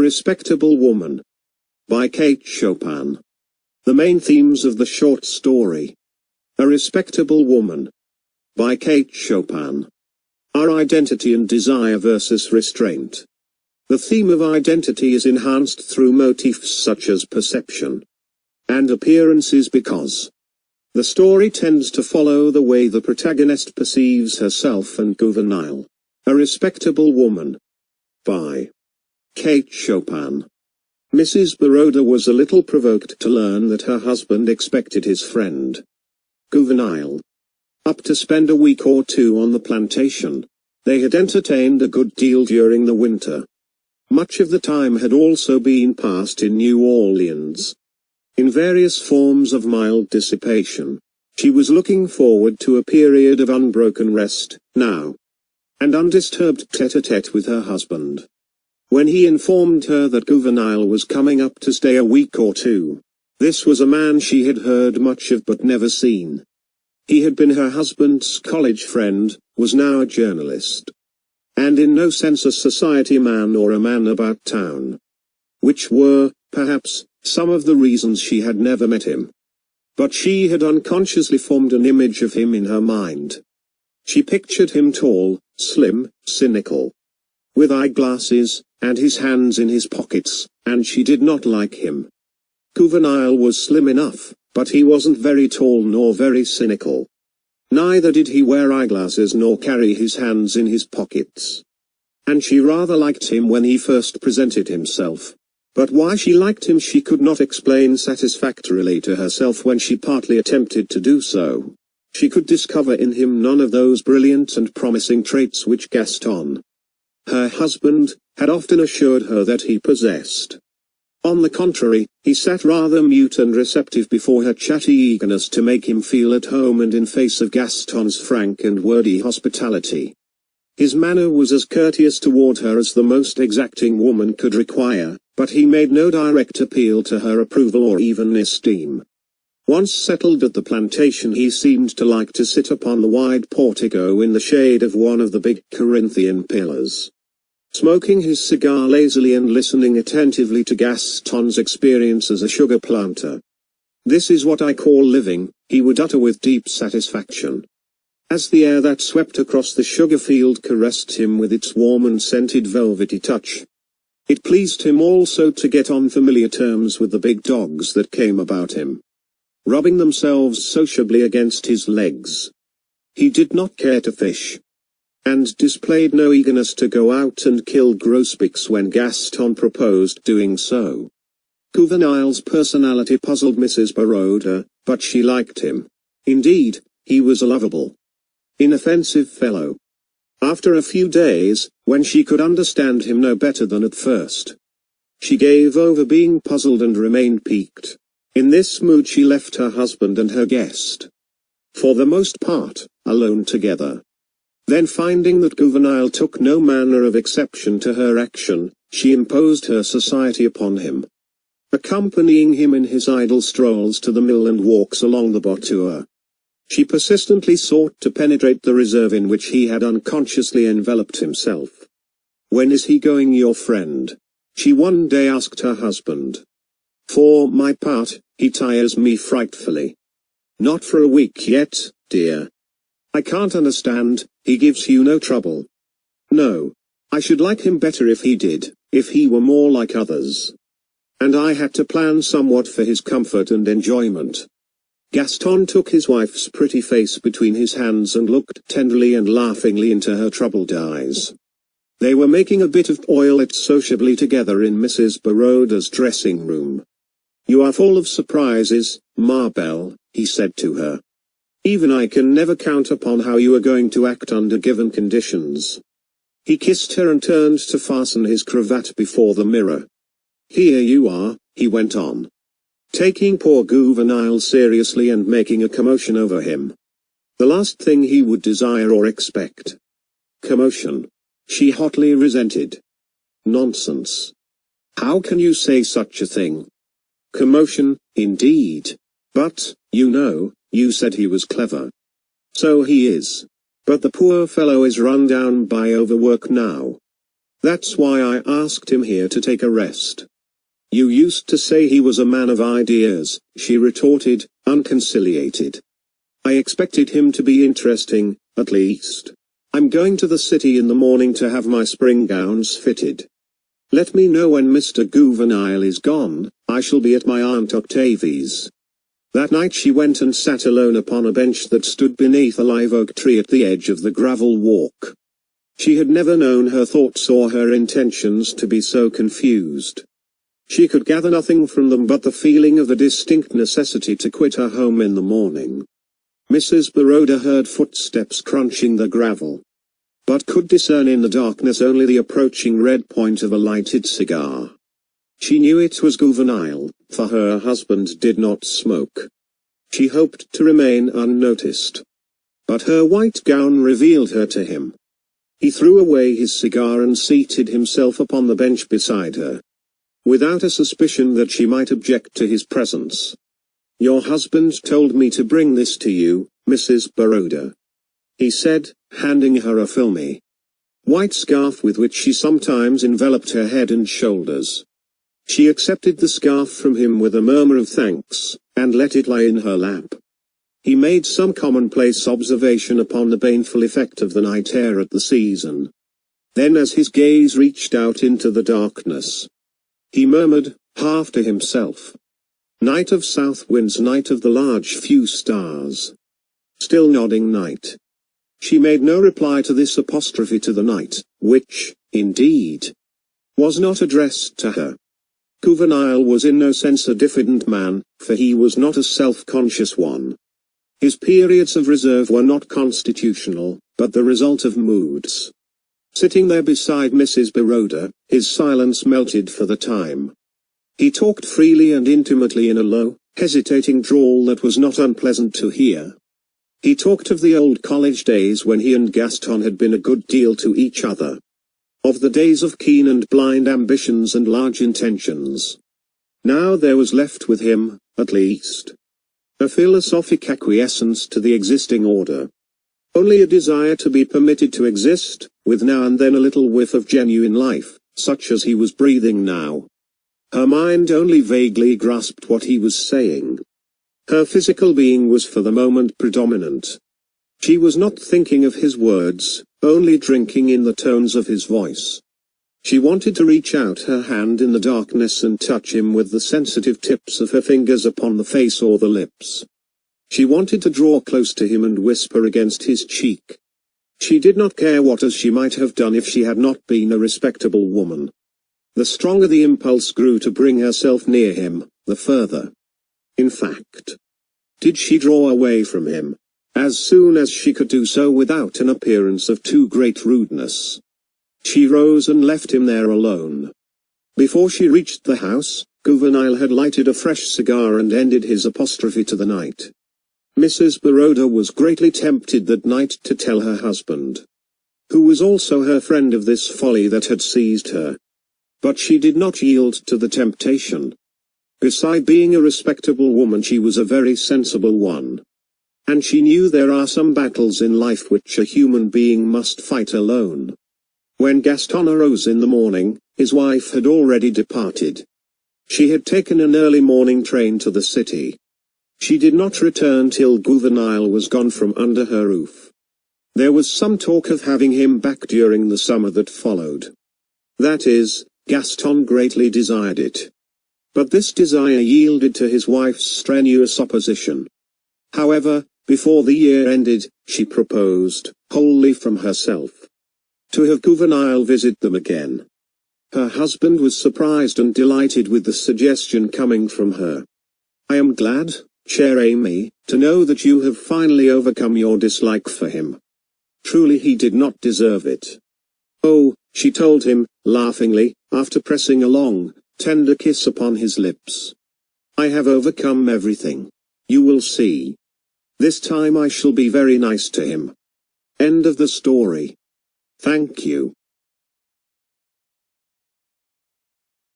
Respectable Woman, by Kate Chopin. The main themes of the short story. A Respectable Woman, by Kate Chopin, are identity and desire versus restraint. The theme of identity is enhanced through motifs such as perception and appearances because the story tends to follow the way the protagonist perceives herself and Juvenile. A Respectable Woman, by Kate Chopin. Mrs. Baroda was a little provoked to learn that her husband expected his friend Juvenile up to spend a week or two on the plantation. They had entertained a good deal during the winter. Much of the time had also been passed in New Orleans, in various forms of mild dissipation. She was looking forward to a period of unbroken rest, now, and undisturbed tete-a-tete with her husband. When he informed her that Juvenile was coming up to stay a week or two, this was a man she had heard much of but never seen. He had been her husband's college friend, was now a journalist, and in no sense a society man or a man about town, which were, perhaps, some of the reasons she had never met him. But she had unconsciously formed an image of him in her mind. She pictured him tall, slim, cynical, with eyeglasses, and his hands in his pockets, and she did not like him. Juvenile was slim enough, but he wasn't very tall nor very cynical. Neither did he wear eyeglasses nor carry his hands in his pockets. And she rather liked him when he first presented himself. But why she liked him she could not explain satisfactorily to herself when she partly attempted to do so. She could discover in him none of those brilliant and promising traits which Gaston, her husband, had often assured her that he possessed. On the contrary, he sat rather mute and receptive before her chatty eagerness to make him feel at home and in face of Gaston's frank and wordy hospitality. His manner was as courteous toward her as the most exacting woman could require, but he made no direct appeal to her approval or even esteem. Once settled at the plantation he seemed to like to sit upon the wide portico in the shade of one of the big Corinthian pillars, smoking his cigar lazily and listening attentively to Gaston's experience as a sugar planter. "This is what I call living," he would utter with deep satisfaction, as the air that swept across the sugar field caressed him with its warm and scented velvety touch. It pleased him also to get on familiar terms with the big dogs that came about him, rubbing themselves sociably against his legs. He did not care to fish, and displayed no eagerness to go out and kill grosbeaks when Gaston proposed doing so. Juvenile's personality puzzled Mrs. Baroda, but she liked him. Indeed, he was a lovable, inoffensive fellow. After a few days, when she could understand him no better than at first, she gave over being puzzled and remained piqued. In this mood she left her husband and her guest, for the most part, alone together. Then finding that Juvenile took no manner of exception to her action, she imposed her society upon him, accompanying him in his idle strolls to the mill and walks along the bordure. She persistently sought to penetrate the reserve in which he had unconsciously enveloped himself. "When is he going, your friend?" she one day asked her husband. "For my part, he tires me frightfully." "Not for a week yet, dear." "I can't understand, he gives you no trouble." "No. I should like him better if he did, if he were more like others. And I had to plan somewhat for his comfort and enjoyment." Gaston took his wife's pretty face between his hands and looked tenderly and laughingly into her troubled eyes. They were making a bit of toilette sociably together in Mrs. Baroda's dressing room. "You are full of surprises, Ma Belle," he said to her. "Even I can never count upon how you are going to act under given conditions." He kissed her and turned to fasten his cravat before the mirror. "Here you are," he went on, taking poor Juvenile seriously and making a commotion over him. The last thing he would desire or expect. Commotion. She hotly resented. "Nonsense. How can you say such a thing? Commotion, indeed. But, you know, you said he was clever." "So he is. But the poor fellow is run down by overwork now. That's why I asked him here to take a rest. You used to say he was a man of ideas, she retorted, unconciliated. I expected him to be interesting, at least. I'm going to the city in the morning to have my spring gowns fitted. Let me know when Mr. Gouvernail is gone, I shall be at my Aunt Octavie's. That night she went and sat alone upon a bench that stood beneath a live oak tree at the edge of the gravel walk. She had never known her thoughts or her intentions to be so confused. She could gather nothing from them but the feeling of the distinct necessity to quit her home in the morning. Mrs. Baroda heard footsteps crunching the gravel, but could discern in the darkness only the approaching red point of a lighted cigar. She knew it was Gouvernail, for her husband did not smoke. She hoped to remain unnoticed, but her white gown revealed her to him. He threw away his cigar and seated himself upon the bench beside her, without a suspicion that she might object to his presence. Your husband told me to bring this to you, Mrs. Baroda, he said, handing her a filmy white scarf with which she sometimes enveloped her head and shoulders. She accepted the scarf from him with a murmur of thanks, and let it lie in her lap. He made some commonplace observation upon the baneful effect of the night air at the season. Then as his gaze reached out into the darkness, he murmured, half to himself, "Night of south winds, night of the large few stars." Still nodding night. She made no reply to this apostrophe to the night, which, indeed, was not addressed to her. Gouvernail was in no sense a diffident man, for he was not a self-conscious one. His periods of reserve were not constitutional, but the result of moods. Sitting there beside Mrs. Baroda, his silence melted for the time. He talked freely and intimately in a low, hesitating drawl that was not unpleasant to hear. He talked of the old college days when he and Gaston had been a good deal to each other. Of the days of keen and blind ambitions and large intentions. Now there was left with him, at least, a philosophic acquiescence to the existing order. Only a desire to be permitted to exist, with now and then a little whiff of genuine life, such as he was breathing now. Her mind only vaguely grasped what he was saying. Her physical being was for the moment predominant. She was not thinking of his words, only drinking in the tones of his voice. She wanted to reach out her hand in the darkness and touch him with the sensitive tips of her fingers upon the face or the lips. She wanted to draw close to him and whisper against his cheek. She did not care what as she might have done if she had not been a respectable woman. The stronger the impulse grew to bring herself near him, the further. In fact, did she draw away from him, as soon as she could do so without an appearance of too great rudeness. She rose and left him there alone. Before she reached the house, Gouvernail had lighted a fresh cigar and ended his apostrophe to the night. Mrs. Baroda was greatly tempted that night to tell her husband, who was also her friend, of this folly that had seized her. But she did not yield to the temptation. Beside being a respectable woman, she was a very sensible one. And she knew there are some battles in life which a human being must fight alone. When Gaston arose in the morning, his wife had already departed. She had taken an early morning train to the city. She did not return till Gouvernail was gone from under her roof. There was some talk of having him back during the summer that followed. That is, Gaston greatly desired it. But this desire yielded to his wife's strenuous opposition. However, before the year ended, she proposed, wholly from herself, to have Gouvernail visit them again. Her husband was surprised and delighted with the suggestion coming from her. "I am glad, chère Amy, to know that you have finally overcome your dislike for him. Truly he did not deserve it." "Oh," she told him, laughingly, after pressing a long, tender kiss upon his lips. "I have overcome everything. You will see. This time I shall be very nice to him." End of the story. Thank you.